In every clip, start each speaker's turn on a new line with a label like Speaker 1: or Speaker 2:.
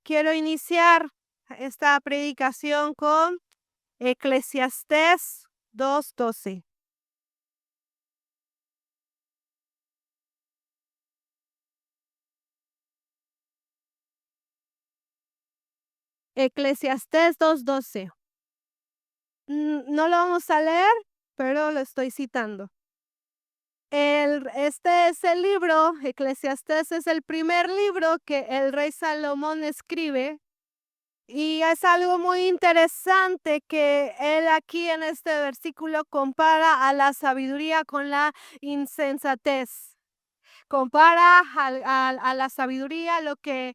Speaker 1: quiero iniciar esta predicación con Eclesiastés 2:12. Eclesiastés 2:12. No lo vamos a leer, pero lo estoy citando. Este es el libro, Eclesiastés es el primer libro que el rey Salomón escribe. Y es algo muy interesante que él aquí en este versículo compara a la sabiduría con la insensatez. Compara a la sabiduría lo que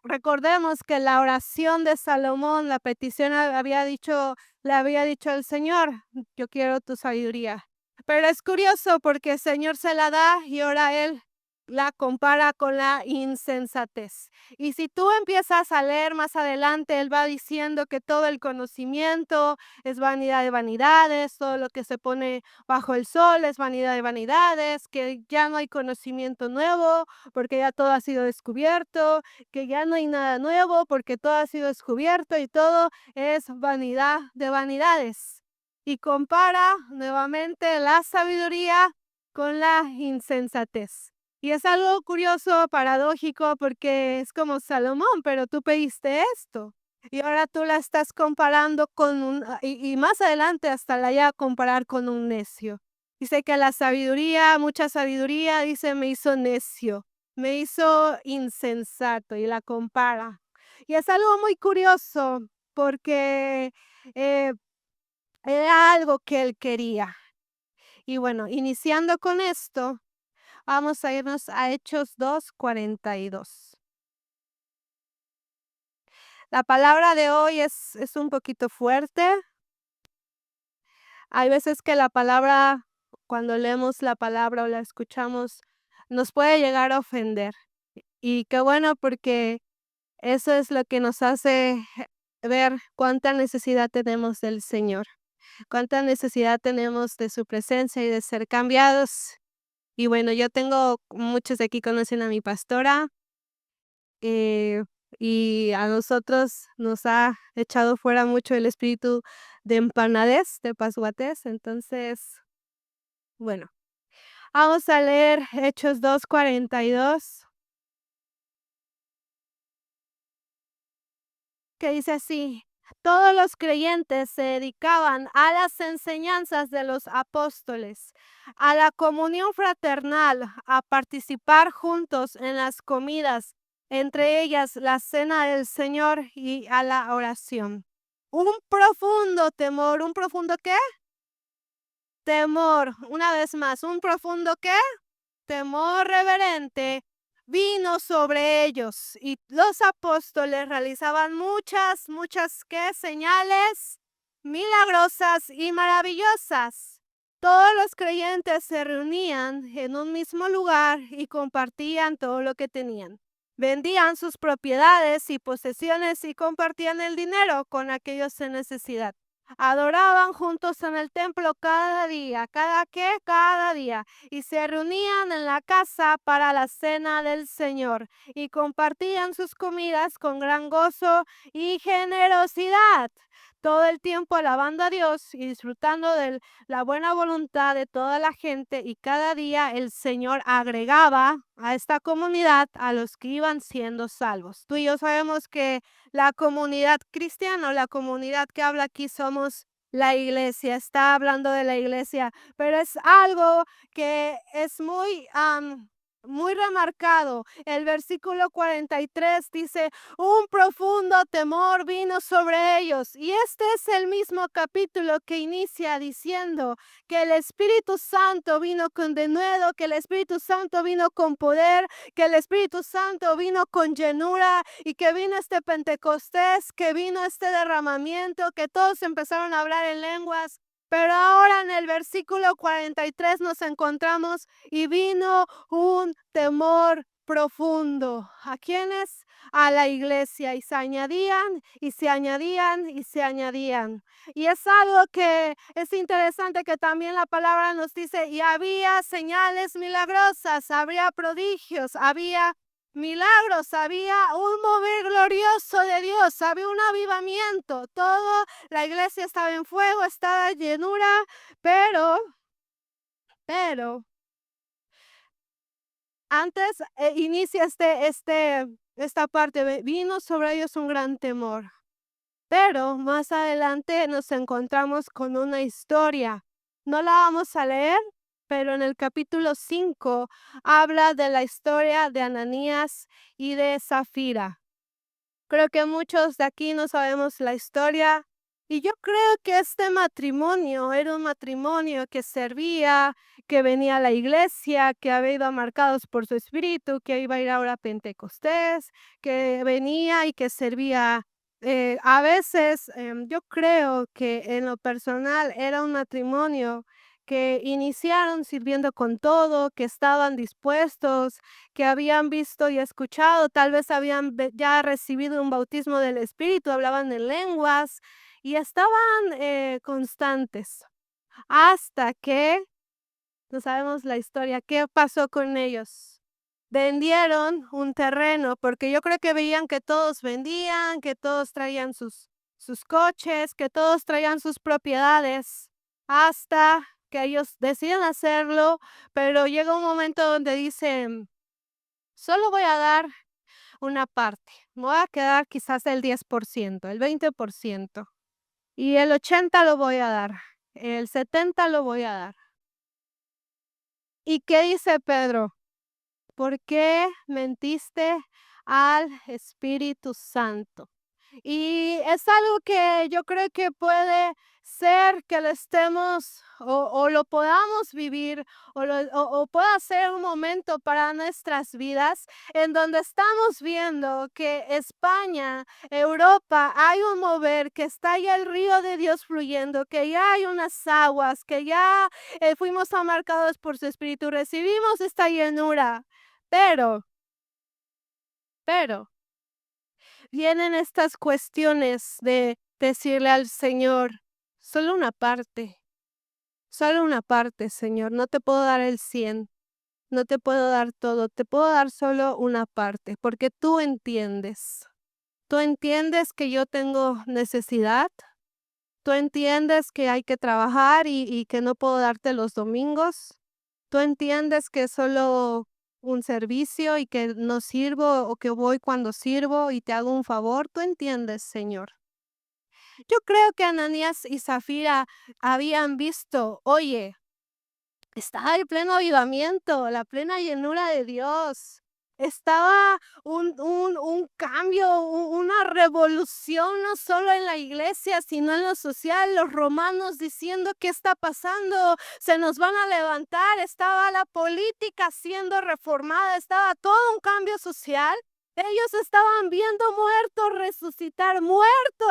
Speaker 1: recordemos que la oración de Salomón, la petición le había dicho al Señor, yo quiero tu sabiduría. Pero es curioso porque el Señor se la da y ahora él la compara con la insensatez. Y si tú empiezas a leer más adelante, él va diciendo que todo el conocimiento es vanidad de vanidades, todo lo que se pone bajo el sol es vanidad de vanidades, que ya no hay conocimiento nuevo porque ya todo ha sido descubierto, que ya no hay nada nuevo porque todo ha sido descubierto y todo es vanidad de vanidades. Y compara nuevamente la sabiduría con la insensatez. Y es algo curioso, paradójico, porque es como Salomón, pero tú pediste esto. Y ahora tú la estás comparando con y más adelante hasta la ya comparar con un necio. Dice que la sabiduría, mucha sabiduría, dice, me hizo necio, me hizo insensato y la compara. Y es algo muy curioso porque eh, era algo que él quería. Y bueno, iniciando con esto, vamos a irnos a Hechos 2:42. La palabra de hoy es un poquito fuerte. Hay veces que la palabra, cuando leemos la palabra o la escuchamos, nos puede llegar a ofender. Y qué bueno porque eso es lo que nos hace ver cuánta necesidad tenemos del Señor, cuánta necesidad tenemos de su presencia y de ser cambiados. Y bueno, muchos de aquí conocen a mi pastora, eh, y a nosotros nos ha echado fuera mucho el espíritu de empanadez, de pasguatés. Entonces, bueno, vamos a leer Hechos 2:42, que dice así: todos los creyentes se dedicaban a las enseñanzas de los apóstoles, a la comunión fraternal, a participar juntos en las comidas, entre ellas la cena del Señor y a la oración. Un profundo temor, ¿un profundo qué? Temor, una vez más, un profundo qué? Temor reverente vino sobre ellos y los apóstoles realizaban muchas ¿qué? Señales milagrosas y maravillosas. Todos los creyentes se reunían en un mismo lugar y compartían todo lo que tenían. Vendían sus propiedades y posesiones y compartían el dinero con aquellos en necesidad. Adoraban juntos en el templo cada día. ¿Cada qué? Cada día. Y se reunían en la casa para la cena del Señor y compartían sus comidas con gran gozo y generosidad, todo el tiempo alabando a Dios y disfrutando de la buena voluntad de toda la gente. Y cada día el Señor agregaba a esta comunidad a los que iban siendo salvos. Tú y yo sabemos que la comunidad cristiana o la comunidad que habla aquí somos la iglesia, está hablando de la iglesia, pero es algo que es muy remarcado. El versículo 43 dice, un profundo temor vino sobre ellos. Y este es el mismo capítulo que inicia diciendo que el Espíritu Santo vino con denuedo, que el Espíritu Santo vino con poder, que el Espíritu Santo vino con llenura y que vino este Pentecostés, que vino este derramamiento, que todos empezaron a hablar en lenguas. Pero ahora en el versículo 43 nos encontramos y vino un temor profundo. ¿A quiénes? A la iglesia, y se añadían y se añadían y se añadían. Y es algo que es interesante que también la palabra nos dice, y había señales milagrosas, había prodigios, había milagros, había un mover glorioso de Dios, había un avivamiento, todo, la iglesia estaba en fuego, estaba en llenura, pero antes inicia esta parte, vino sobre ellos un gran temor. Pero más adelante nos encontramos con una historia. No la vamos a leer, pero en el capítulo 5 habla de la historia de Ananías y de Zafira. Creo que muchos de aquí no sabemos la historia y yo creo que este matrimonio era un matrimonio que servía, que venía a la iglesia, que había ido marcados por su espíritu, que iba a ir ahora a Pentecostés, que venía y que servía. A veces yo creo que en lo personal era un matrimonio que iniciaron sirviendo con todo, que estaban dispuestos, que habían visto y escuchado, tal vez habían ya recibido un bautismo del Espíritu, hablaban en lenguas y estaban constantes. Hasta que, no sabemos la historia, ¿qué pasó con ellos? Vendieron un terreno, porque yo creo que veían que todos vendían, que todos traían sus coches, que todos traían sus propiedades, hasta que ellos deciden hacerlo, pero llega un momento donde dicen, solo voy a dar una parte, me voy a quedar quizás el 10%, el 20%, y el 80 lo voy a dar, el 70 lo voy a dar. ¿Y qué dice Pedro? ¿Por qué mentiste al Espíritu Santo? Y es algo que yo creo que puede ser que lo estemos o lo podamos vivir o pueda ser un momento para nuestras vidas en donde estamos viendo que España, Europa, hay un mover, que está ya el río de Dios fluyendo, que ya hay unas aguas, que ya fuimos amarcados por su Espíritu, recibimos esta llenura, pero, pero, vienen estas cuestiones de decirle al Señor, solo una parte, Señor, no te puedo dar el 100, no te puedo dar todo, te puedo dar solo una parte, porque tú entiendes que yo tengo necesidad, tú entiendes que hay que trabajar y que no puedo darte los domingos, tú entiendes que es solo un servicio y que no sirvo o que voy cuando sirvo y te hago un favor, tú entiendes, Señor. Yo creo que Ananías y Zafira habían visto, oye, estaba el pleno avivamiento, la plena llenura de Dios. Estaba un cambio, una revolución, no solo en la iglesia, sino en lo social. Los romanos diciendo, ¿qué está pasando? Se nos van a levantar. Estaba la política siendo reformada, estaba todo un cambio social. Ellos estaban viendo muertos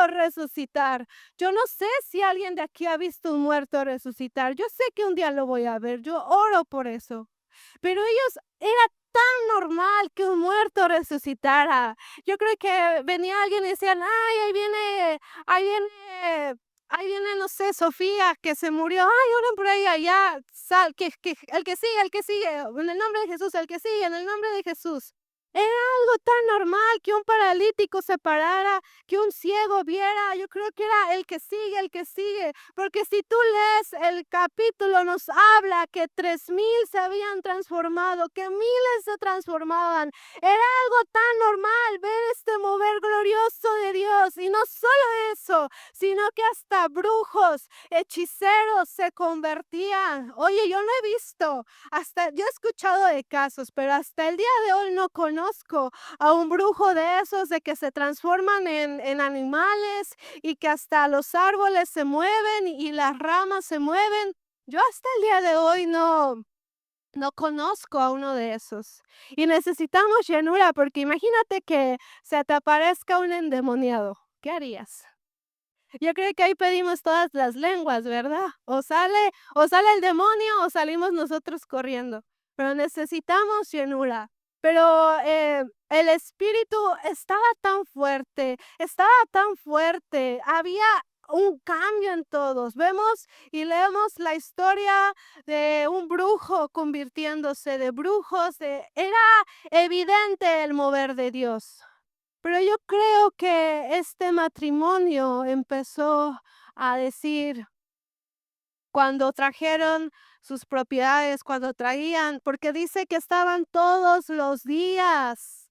Speaker 1: resucitar. Yo no sé si alguien de aquí ha visto un muerto resucitar. Yo sé que un día lo voy a ver. Yo oro por eso. Pero ellos era tan normal que un muerto resucitara. Yo creo que venía alguien y decían, ay, ahí viene, ahí viene, no sé, Sofía, que se murió. Ay, oren por ella, ya, el que sigue, en el nombre de Jesús, el que sigue, en el nombre de Jesús. Era algo tan normal que un paralítico se parara, que un ciego viera. Yo creo que era el que sigue. Porque si tú lees el capítulo, nos habla que 3,000 se habían transformado, que miles se transformaban. Era algo tan normal ver este mover glorioso de Dios. Y no solo eso, sino que hasta brujos, hechiceros se convertían. Oye, yo no he visto, yo he escuchado de casos, pero hasta el día de hoy no conozco a un brujo de esos de que se transforman en animales y que hasta los árboles se mueven y las ramas se mueven. Yo hasta el día de hoy no conozco a uno de esos. Y necesitamos llenura, porque imagínate que se te aparezca un endemoniado. ¿Qué harías? Yo creo que ahí pedimos todas las lenguas, ¿verdad? O sale el demonio o salimos nosotros corriendo, pero necesitamos llenura. Pero el espíritu estaba tan fuerte, había, un cambio en todos. Vemos y leemos la historia de un brujo convirtiéndose, de brujos, era evidente el mover de Dios. Pero yo creo que este matrimonio empezó a decir, cuando trajeron sus propiedades, cuando traían, porque dice que estaban todos los días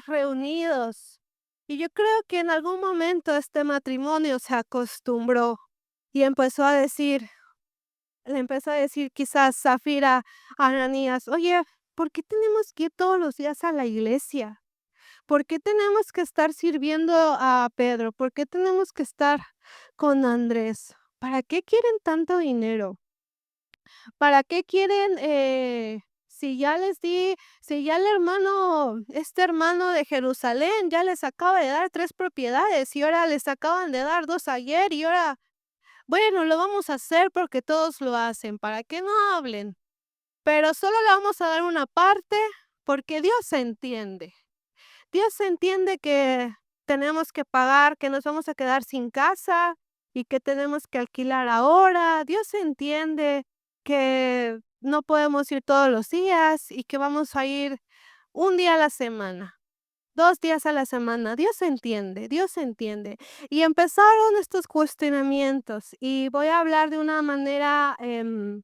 Speaker 1: reunidos. Y yo creo que en algún momento este matrimonio se acostumbró y le empezó a decir quizás Zafira a Ananías, oye, ¿por qué tenemos que ir todos los días a la iglesia? ¿Por qué tenemos que estar sirviendo a Pedro? ¿Por qué tenemos que estar con Andrés? ¿Para qué quieren tanto dinero? ¿Para qué quieren, si ya les di, si ya el hermano, este hermano de Jerusalén ya les acaba de dar 3 propiedades y ahora les acaban de dar 2 ayer y ahora, bueno, lo vamos a hacer porque todos lo hacen, para que no hablen, pero solo le vamos a dar una parte porque Dios entiende. Dios entiende que tenemos que pagar, que nos vamos a quedar sin casa y que tenemos que alquilar ahora. Dios entiende que no podemos ir todos los días y que vamos a ir un día a la semana, 2 días a la semana. Dios entiende, Dios entiende. Y empezaron estos cuestionamientos y voy a hablar de una manera, de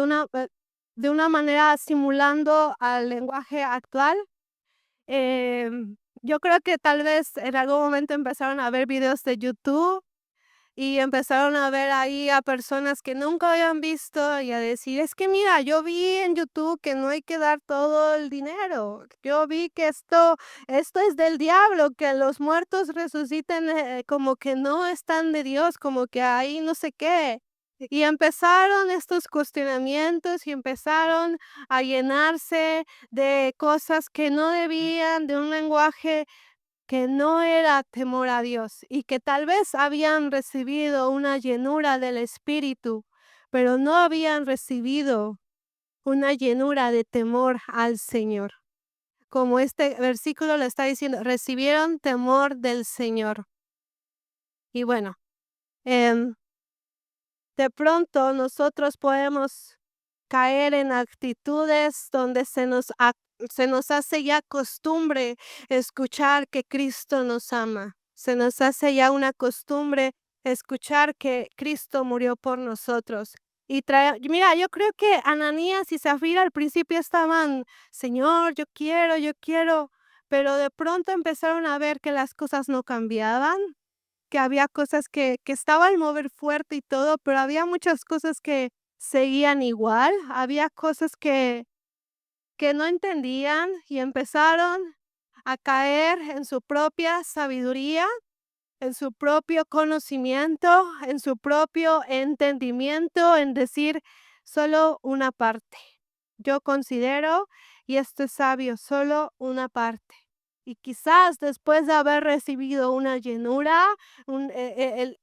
Speaker 1: una, de una manera simulando al lenguaje actual. Yo creo que tal vez en algún momento empezaron a ver videos de YouTube y empezaron a ver ahí a personas que nunca habían visto y a decir, es que mira, yo vi en YouTube que no hay que dar todo el dinero. Yo vi que esto es del diablo, que los muertos resuciten, como que no están de Dios, como que ahí no sé qué. Y empezaron estos cuestionamientos y empezaron a llenarse de cosas que no debían, de un lenguaje que no era temor a Dios y que tal vez habían recibido una llenura del Espíritu, pero no habían recibido una llenura de temor al Señor. Como este versículo le está diciendo, recibieron temor del Señor. Y bueno, em, de pronto nosotros podemos caer en actitudes donde se nos hace ya costumbre escuchar que Cristo nos ama. Se nos hace ya una costumbre escuchar que Cristo murió por nosotros. Mira, yo creo que Ananías y Zafira al principio estaban, Señor, yo quiero, pero de pronto empezaron a ver que las cosas no cambiaban, que había cosas que estaba el mover fuerte y todo, pero había muchas cosas que seguían igual, había cosas que no entendían y empezaron a caer en su propia sabiduría, en su propio conocimiento, en su propio entendimiento, en decir solo una parte. Yo considero, y esto es sabio, solo una parte. Y quizás después de haber recibido una llenura,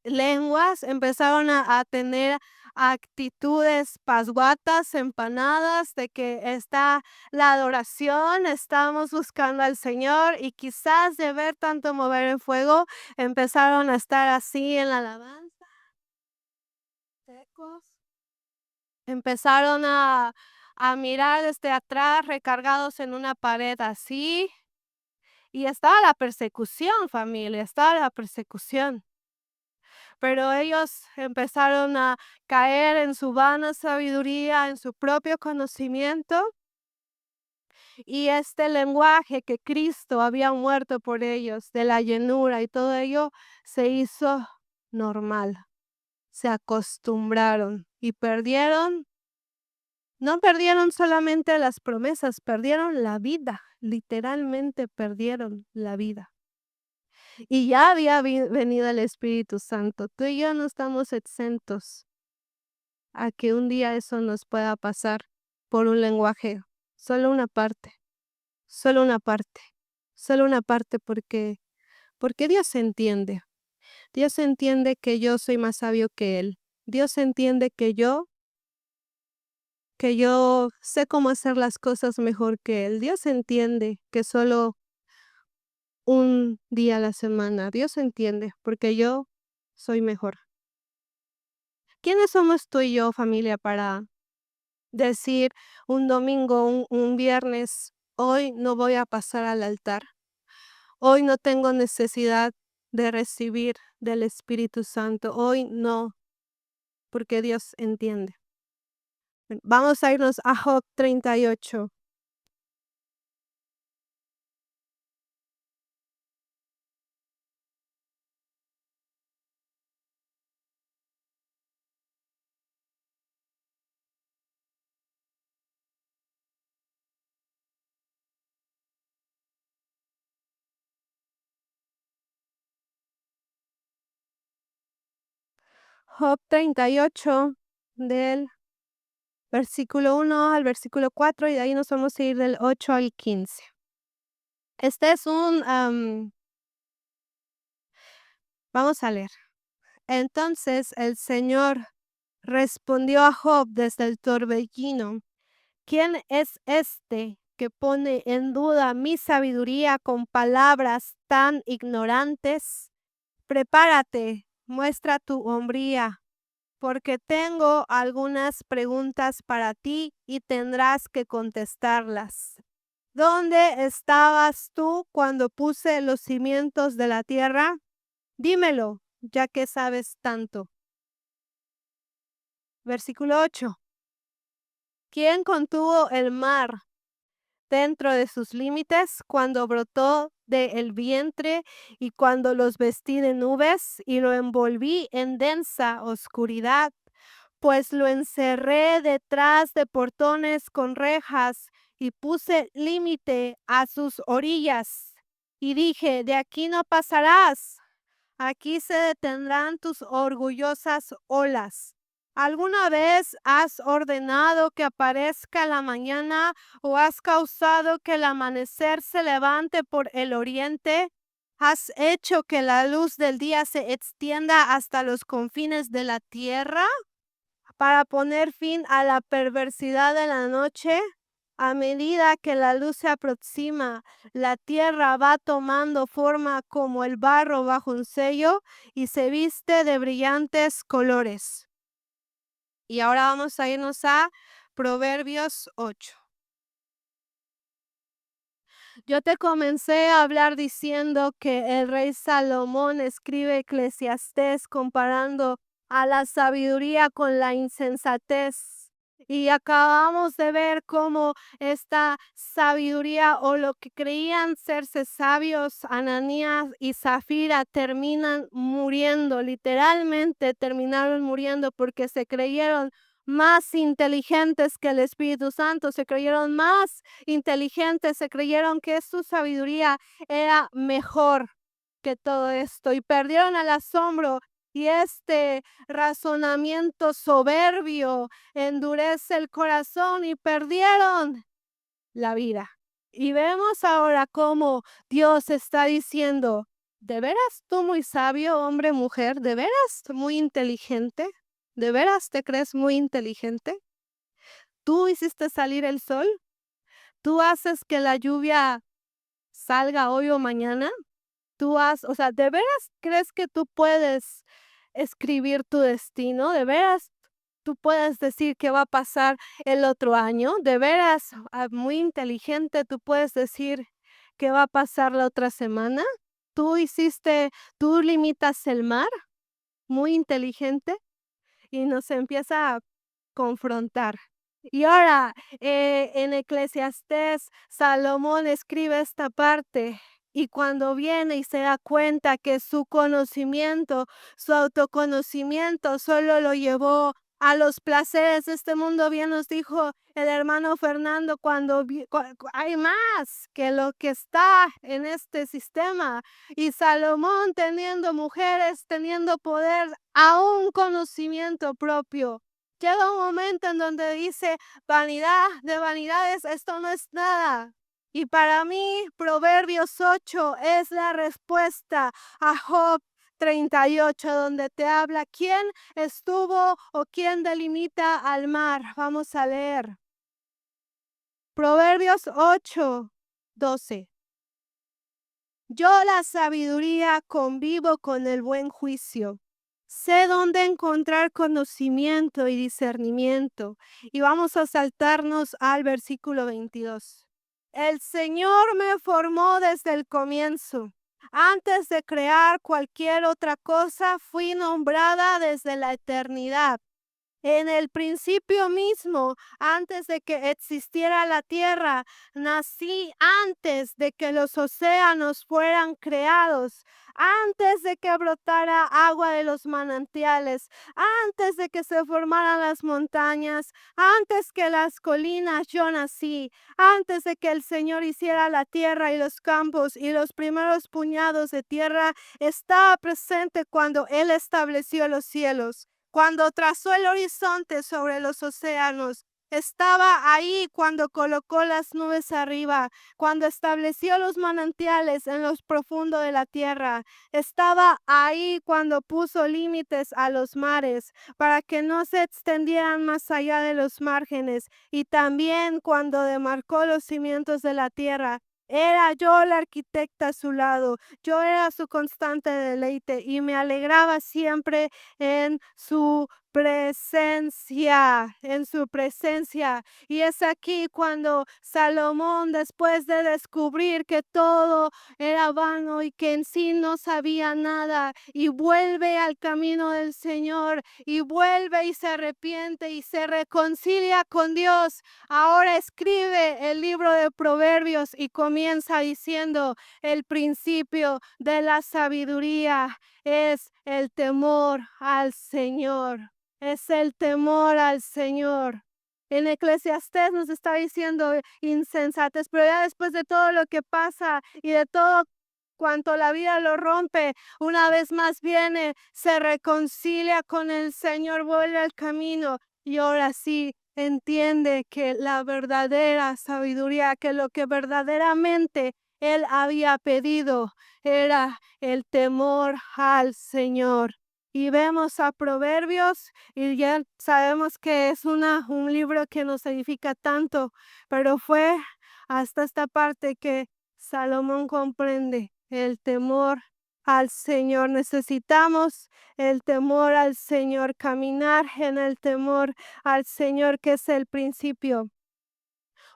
Speaker 1: lenguas, empezaron a tener actitudes pasguatas, empanadas, de que está la adoración, estamos buscando al Señor y quizás de ver tanto mover el fuego, empezaron a estar así en la alabanza, secos. Empezaron a mirar desde atrás, recargados en una pared así. Y estaba la persecución, familia, estaba la persecución. Pero ellos empezaron a caer en su vana sabiduría, en su propio conocimiento. Y este lenguaje que Cristo había muerto por ellos, de la llenura y todo ello, se hizo normal. Se acostumbraron y no perdieron solamente las promesas, perdieron la vida, literalmente perdieron la vida. Y ya había venido el Espíritu Santo. Tú y yo no estamos exentos a que un día eso nos pueda pasar por un lenguaje, solo una parte, solo una parte, solo una parte porque Dios entiende. Dios entiende que yo soy más sabio que Él. Dios entiende que yo sé cómo hacer las cosas mejor que Él. Dios entiende que solo un día a la semana. Dios entiende, porque yo soy mejor. ¿Quiénes somos tú y yo, familia, para decir un domingo, un viernes, hoy no voy a pasar al altar? Hoy no tengo necesidad de recibir del Espíritu Santo. Hoy no, porque Dios entiende. Vamos a irnos a Job 38. Job 38, del versículo 1 al versículo 4, y de ahí nos vamos a ir del 8 al 15. Este es vamos a leer. Entonces el Señor respondió a Job desde el torbellino: ¿Quién es este que pone en duda mi sabiduría con palabras tan ignorantes? Prepárate, muestra tu hombría, porque tengo algunas preguntas para ti y tendrás que contestarlas. ¿Dónde estabas tú cuando puse los cimientos de la tierra? Dímelo, ya que sabes tanto. Versículo 8. ¿Quién contuvo el mar dentro de sus límites cuando brotó del vientre y cuando los vestí de nubes y lo envolví en densa oscuridad? Pues lo encerré detrás de portones con rejas y puse límite a sus orillas. Y dije: de aquí no pasarás, aquí se detendrán tus orgullosas olas. ¿Alguna vez has ordenado que aparezca la mañana o has causado que el amanecer se levante por el oriente? ¿Has hecho que la luz del día se extienda hasta los confines de la tierra para poner fin a la perversidad de la noche? A medida que la luz se aproxima, la tierra va tomando forma como el barro bajo un sello y se viste de brillantes colores. Y ahora vamos a irnos a Proverbios 8. Yo te comencé a hablar diciendo que el rey Salomón escribe Eclesiastés comparando a la sabiduría con la insensatez. Y acabamos de ver cómo esta sabiduría, o lo que creían serse sabios, Ananías y Zafira, terminan muriendo. Literalmente terminaron muriendo porque se creyeron más inteligentes que el Espíritu Santo, se creyeron más inteligentes, se creyeron que su sabiduría era mejor que todo esto y perdieron el asombro. Y este razonamiento soberbio endurece el corazón y perdieron la vida. Y vemos ahora cómo Dios está diciendo: ¿de veras tú muy sabio, hombre, mujer? ¿De veras muy inteligente? ¿De veras te crees muy inteligente? ¿Tú hiciste salir el sol? ¿Tú haces que la lluvia salga hoy o mañana? O sea, ¿de veras crees que tú puedes escribir tu destino? ¿De veras tú puedes decir qué va a pasar el otro año? ¿De veras, muy inteligente, tú puedes decir qué va a pasar la otra semana? ¿Tú limitas el mar? Muy inteligente. Y nos empieza a confrontar. Y ahora, en Eclesiastés, Salomón escribe esta parte. Y cuando viene y se da cuenta que su conocimiento, su autoconocimiento solo lo llevó a los placeres de este mundo, bien nos dijo el hermano Fernando, hay más que lo que está en este sistema. Y Salomón, teniendo mujeres, teniendo poder, aún conocimiento propio, llega un momento en donde dice: vanidad de vanidades, esto no es nada. Y para mí, Proverbios 8 es la respuesta a Job 38, donde te habla quién estuvo o quién delimita al mar. Vamos a leer. Proverbios 8, 12. Yo, la sabiduría, convivo con el buen juicio. Sé dónde encontrar conocimiento y discernimiento. Y vamos a saltarnos al versículo 22. El Señor me formó desde el comienzo. Antes de crear cualquier otra cosa, fui nombrada desde la eternidad. En el principio mismo, antes de que existiera la tierra, nací antes de que los océanos fueran creados, antes de que brotara agua de los manantiales, antes de que se formaran las montañas, antes que las colinas yo nací, antes de que el Señor hiciera la tierra y los campos y los primeros puñados de tierra, estaba presente cuando Él estableció los cielos. Cuando trazó el horizonte sobre los océanos, estaba ahí cuando colocó las nubes arriba, cuando estableció los manantiales en lo profundo de la tierra. Estaba ahí cuando puso límites a los mares para que no se extendieran más allá de los márgenes, y también cuando demarcó los cimientos de la tierra. Era yo la arquitecta a su lado, yo era su constante deleite y me alegraba siempre en su presencia, en su presencia. Y es aquí cuando Salomón, después de descubrir que todo era vano y que en sí no sabía nada, y vuelve al camino del Señor, y vuelve y se arrepiente y se reconcilia con Dios. Ahora escribe el libro de Proverbios y comienza diciendo: el principio de la sabiduría es el temor al Señor. Es el temor al Señor. En Eclesiastés nos está diciendo insensatez, pero ya después de todo lo que pasa y de todo cuanto la vida lo rompe, una vez más viene, se reconcilia con el Señor, vuelve al camino y ahora sí entiende que la verdadera sabiduría, que lo que verdaderamente él había pedido era el temor al Señor. Y vemos a Proverbios y ya sabemos que es un libro que nos edifica tanto, pero fue hasta esta parte que Salomón comprende el temor al Señor. Necesitamos el temor al Señor, caminar en el temor al Señor, que es el principio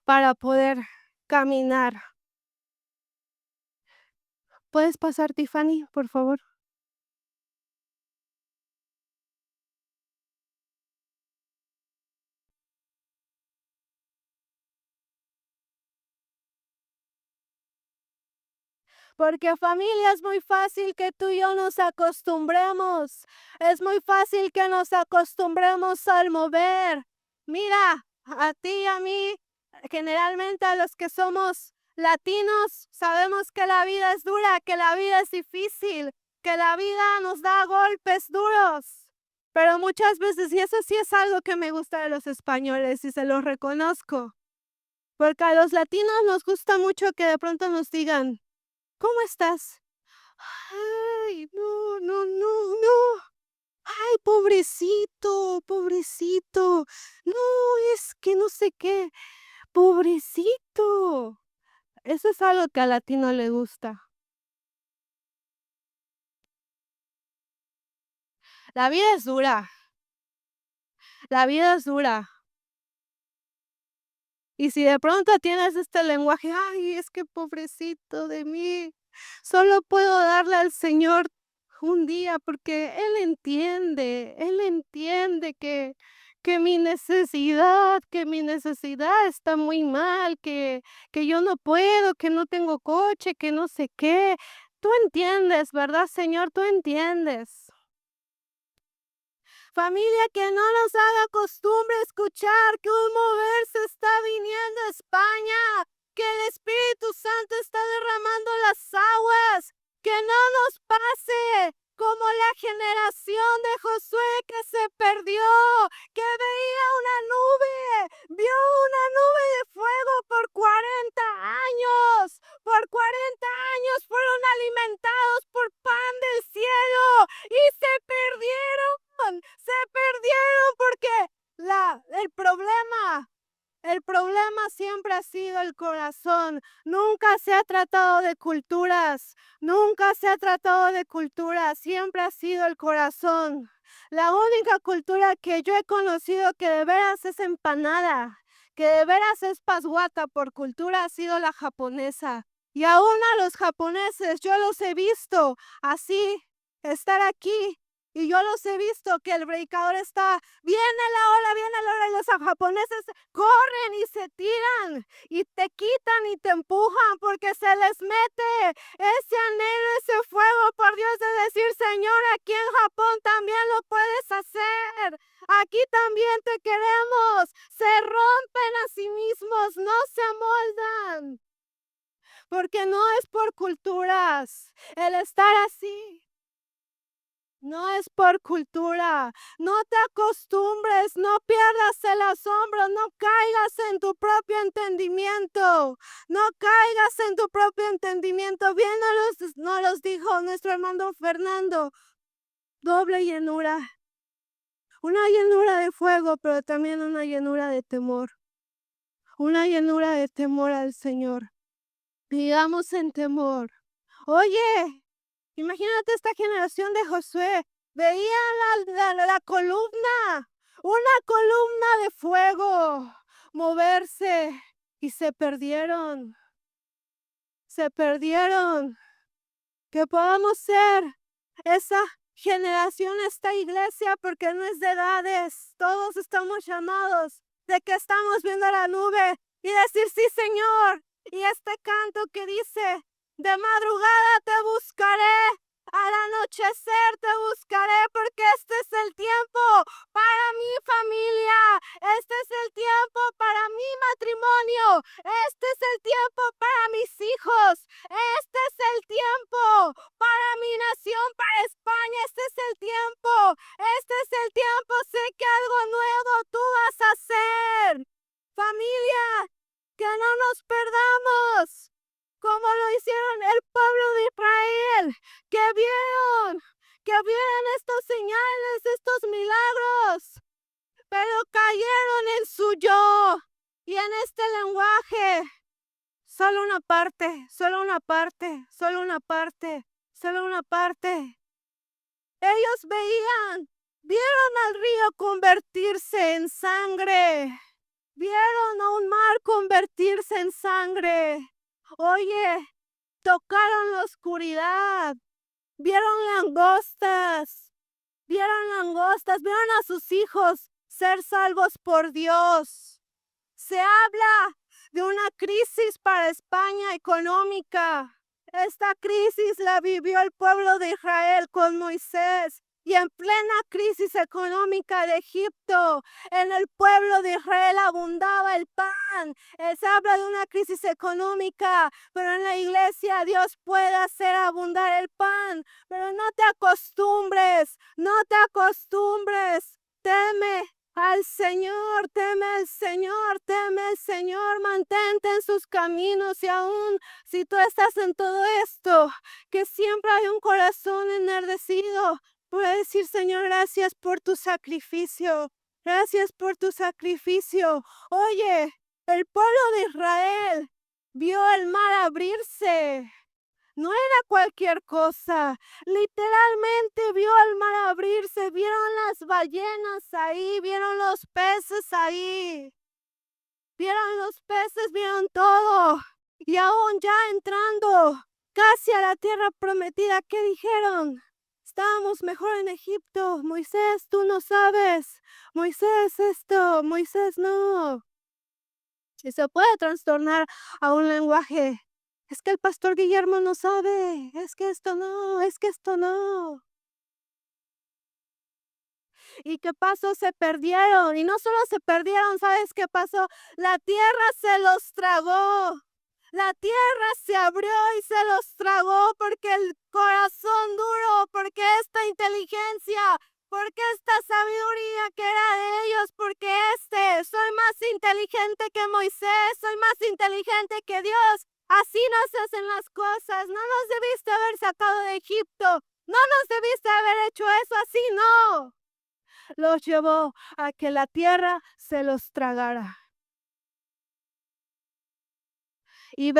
Speaker 1: para poder caminar. ¿Puedes pasar, Tiffany, por favor? Porque familia, es muy fácil que tú y yo nos acostumbremos. Es muy fácil que nos acostumbremos al mover. Mira, a ti y a mí, generalmente a los que somos latinos, sabemos que la vida es dura, que la vida es difícil, que la vida nos da golpes duros. Pero muchas veces, y eso sí es algo que me gusta de los españoles y se los reconozco, porque a los latinos nos gusta mucho que de pronto nos digan: ¿cómo estás? Ay, no, no, no, no. Ay, pobrecito, pobrecito. No, es que no sé qué. Pobrecito. Eso es algo que al latino le gusta. La vida es dura. La vida es dura. Y si de pronto tienes este lenguaje: ay, es que pobrecito de mí, solo puedo darle al Señor un día porque Él entiende que mi necesidad está muy mal, que yo no puedo, que no tengo coche, que no sé qué. Tú entiendes, ¿verdad, Señor? Tú entiendes. Familia, que no nos haga costumbre escuchar que un mover se está viniendo a España, que el Espíritu Santo está derramando las aguas, que no nos pase como la generación de Josué que se perdió, que veía una nube, vio una nube de fuego por 40 años. Por 40 años fueron alimentados por pan del cielo y se perdieron porque el problema El problema siempre ha sido el corazón. Nunca se ha tratado de culturas. Nunca se ha tratado de culturas. Siempre ha sido el corazón. La única cultura que yo he conocido que de veras es empanada, que de veras es pasguata por cultura, ha sido la japonesa. Y aún a los japoneses yo los he visto así, estar aquí. Y yo los he visto que el predicador está, viene la ola, y los japoneses corren y se tiran y te quitan y te empujan porque se les mete ese anhelo, ese fuego por Dios de decir, Señor, aquí en Japón también lo puedes hacer. Aquí también te queremos. Se rompen a sí mismos, no se amoldan. Porque no es por culturas el estar así. No es por cultura. No te acostumbres, no pierdas el asombro, no caigas en tu propio entendimiento. No caigas en tu propio entendimiento. Bien nos los dijo nuestro hermano Fernando. Doble llenura. Una llenura de fuego, pero también una llenura de temor. Una llenura de temor al Señor. Vivamos en temor. Oye, imagínate esta generación de Josué. Veían la columna, una columna de fuego moverse y se perdieron. Se perdieron. Que podamos ser esa generación, esta iglesia, porque no es de edades. Todos estamos llamados de que estamos viendo la nube y decir, sí, Señor. Y este canto que dice, de madrugada te buscaré, al anochecer te buscaré, porque este es el tiempo para mi familia, este es el tiempo para mi matrimonio, este es el tiempo para mis hijos, este es el tiempo para mi nación, para España, este es el tiempo, este es el tiempo, sé que algo nuevo tú vas a hacer. Familia, que no nos perdamos, como lo hicieron el pueblo de Israel, que vieron estos señales, estos milagros, pero cayeron en su yo y en este lenguaje. Solo una parte, solo una parte, solo una parte, solo una parte. Ellos vieron al río convertirse en sangre. Vieron a un mar convertirse en sangre. Oye, tocaron la oscuridad. Vieron langostas, vieron a sus hijos ser salvos por Dios. Se habla de una crisis para España económica. Esta crisis la vivió el pueblo de Israel con Moisés. Y en plena crisis económica de Egipto, en el pueblo de Israel abundaba el pan. Se habla de una crisis económica, pero en la iglesia Dios puede hacer abundar el pan. Pero no te acostumbres, no te acostumbres. Teme al Señor, teme al Señor, teme al Señor, mantente en sus caminos y aún si tú estás en todo esto, que siempre hay un corazón enardecido, puede decir, Señor, gracias por tu sacrificio, gracias por tu sacrificio. Oye, el pueblo de Israel vio el mar abrirse. No era cualquier cosa. Literalmente vio el mar abrirse, vieron las ballenas ahí, vieron los peces ahí. Vieron los peces, vieron todo. Y aún ya entrando casi a la tierra prometida, ¿qué dijeron? Estábamos mejor en Egipto. Moisés, tú no sabes. Moisés esto, Moisés no. Y se puede trastornar a un lenguaje. Es que el pastor Guillermo no sabe, es que esto no, es que esto no. ¿Y qué pasó? Se perdieron. Y no solo se perdieron, ¿sabes qué pasó? La tierra se los tragó. La tierra se abrió y se los tragó porque el corazón duro, porque esta inteligencia, porque esta sabiduría que era de ellos, porque soy más inteligente que Moisés, soy más inteligente que Dios. Así no se hacen las cosas. No nos debiste haber sacado de Egipto. No nos debiste haber hecho eso así, no. Los llevó a que la tierra se los tragara. Y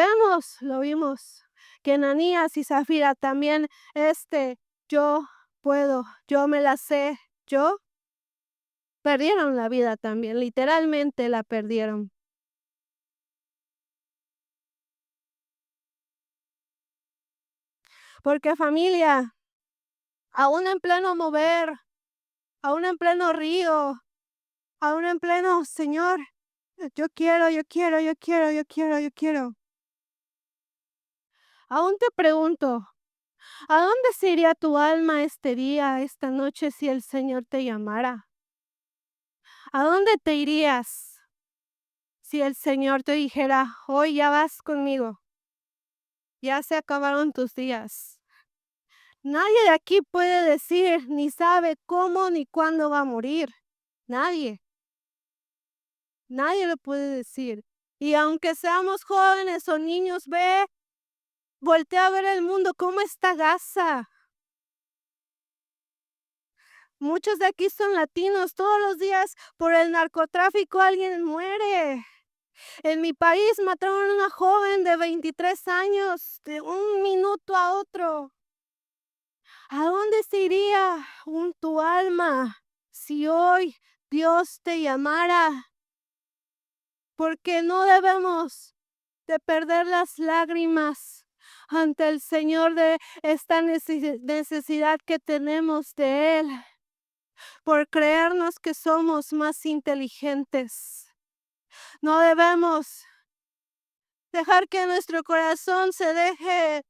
Speaker 1: lo vimos, que Ananías y Zafira también, yo puedo, yo me la sé, yo, perdieron la vida también, literalmente la perdieron. Porque familia, aún en pleno mover, aún en pleno río, aún en pleno, Señor, yo quiero, yo quiero, yo quiero, yo quiero, yo quiero. Aún te pregunto, ¿a dónde se iría tu alma este día, esta noche, si el Señor te llamara? ¿A dónde te irías si el Señor te dijera, hoy ya vas conmigo, ya se acabaron tus días? Nadie de aquí puede decir, ni sabe cómo ni cuándo va a morir. Nadie, nadie lo puede decir. Y aunque seamos jóvenes o niños, voltea a ver el mundo, cómo está Gaza. Muchos de aquí son latinos, todos los días por el narcotráfico alguien muere. En mi país mataron a una joven de 23 años de un minuto a otro. ¿A dónde se iría tu alma si hoy Dios te llamara? Porque no debemos de perder las lágrimas ante el Señor de esta necesidad que tenemos de Él, por creernos que somos más inteligentes. No debemos dejar que nuestro corazón se deje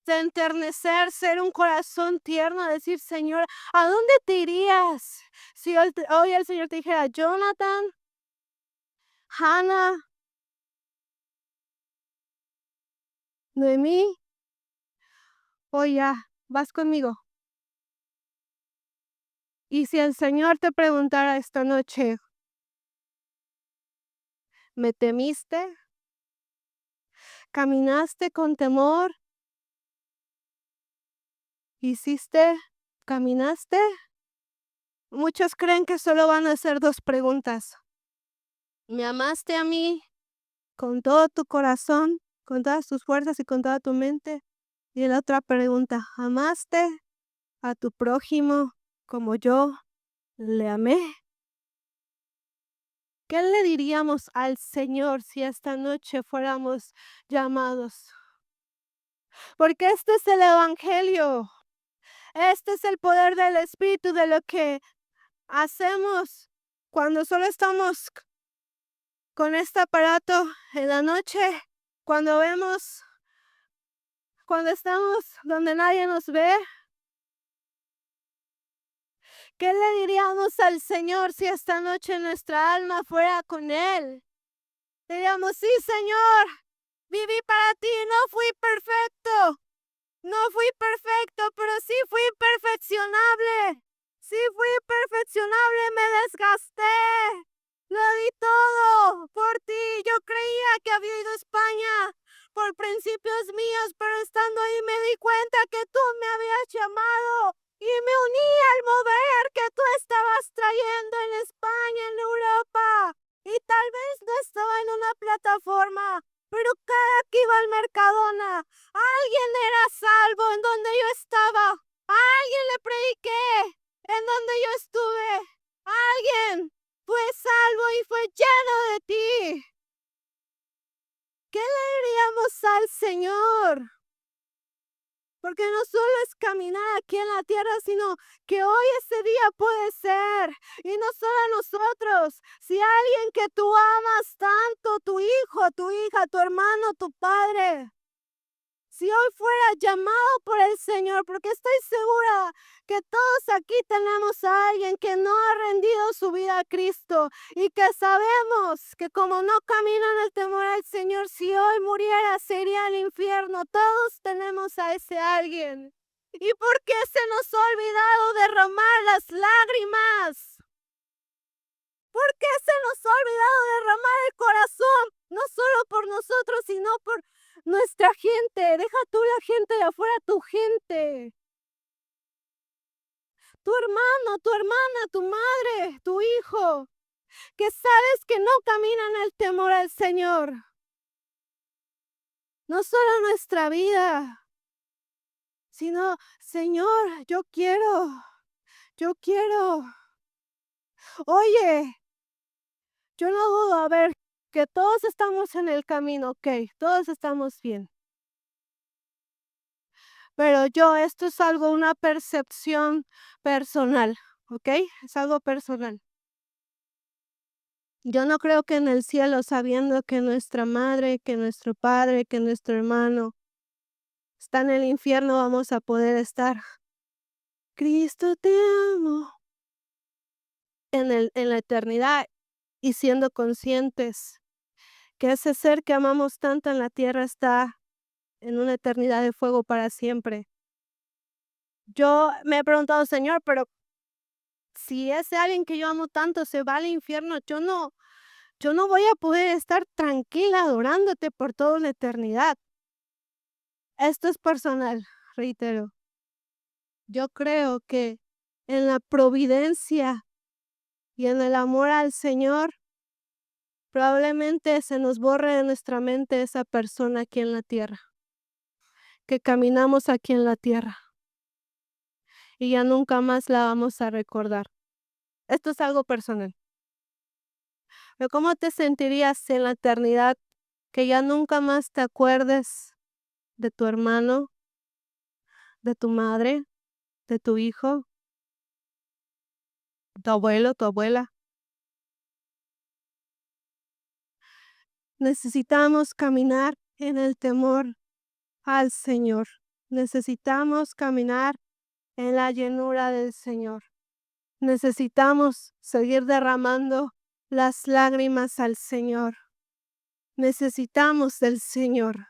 Speaker 1: de enternecer, ser un corazón tierno, decir, Señor, ¿a dónde te irías? Si hoy el Señor te dijera, Jonathan, Hannah, Noemí, hoy ya, vas conmigo. Y si el Señor te preguntara esta noche, ¿me temiste? ¿Caminaste con temor? ¿Hiciste? ¿Caminaste? Muchos creen que solo van a hacer dos preguntas. ¿Me amaste a mí con todo tu corazón, con todas tus fuerzas y con toda tu mente? Y la otra pregunta, ¿amaste a tu prójimo como yo le amé? ¿Qué le diríamos al Señor si esta noche fuéramos llamados? Porque este es el Evangelio, este es el poder del Espíritu de lo que hacemos cuando solo estamos con este aparato en la noche, cuando estamos donde nadie nos ve. ¿Qué le diríamos al Señor si esta noche nuestra alma fuera con Él? Diríamos, sí, Señor, viví para ti, no fui perfecto, no fui perfecto, pero sí fui perfeccionable. Sí fui perfeccionable, me desgasté. Lo di todo por ti. Yo creía que había ido a España por principios míos, pero estando ahí me di cuenta que tú me habías llamado y me uní al mover que tú estabas trayendo en España, en Europa. Y tal vez no estaba en una plataforma, pero cada que iba al Mercadona, alguien era salvo en donde yo estaba. A alguien le prediqué en donde yo estuve. Alguien fue salvo y fue lleno de ti. ¿Qué le diríamos al Señor? Porque no solo es caminar aquí en la tierra, sino que hoy ese día puede ser. Y no solo a nosotros, si alguien que tú amas tanto, tu hijo, tu hija, tu hermano, tu padre, si hoy fuera llamado por el Señor, porque estoy segura que todos aquí tenemos a alguien que no ha rendido su vida a Cristo y que sabemos que como no camina en el temor al Señor, si hoy muriera sería al infierno. Todos tenemos a ese alguien. ¿Y por qué se nos ha olvidado derramar las lágrimas? ¿Por qué se nos ha olvidado derramar el corazón? No solo por nosotros, sino por nuestra gente. Deja tú la gente de afuera, tu gente. Tu hermano, tu hermana, tu madre, tu hijo, que sabes que no caminan en el temor al Señor. no solo nuestra vida, sino, Señor, yo quiero. Oye, yo no dudo, a ver, que todos estamos en el camino, okey, todos estamos bien. Pero esto es algo, una percepción personal, ¿okey? Es algo personal. Yo no creo que en el cielo, sabiendo que nuestra madre, que nuestro padre, que nuestro hermano está en el infierno, vamos a poder estar. Cristo, te amo. En la eternidad y siendo conscientes que ese ser que amamos tanto en la tierra está en una eternidad de fuego para siempre. Yo me he preguntado: "Señor, pero si ese alguien que yo amo tanto se va al infierno, yo no voy a poder estar tranquila adorándote por toda la eternidad". Esto es personal, reitero. Yo creo que en la providencia y en el amor al Señor, probablemente se nos borre de nuestra mente esa persona aquí en la tierra, que caminamos aquí en la tierra, y ya nunca más la vamos a recordar. Esto es algo personal. Pero ¿cómo te sentirías en la eternidad que ya nunca más te acuerdes de tu hermano, de tu madre, de tu hijo, tu abuelo, tu abuela? Necesitamos caminar en el temor al Señor. Necesitamos caminar en la llenura del Señor. Necesitamos seguir derramando las lágrimas al Señor. Necesitamos del Señor.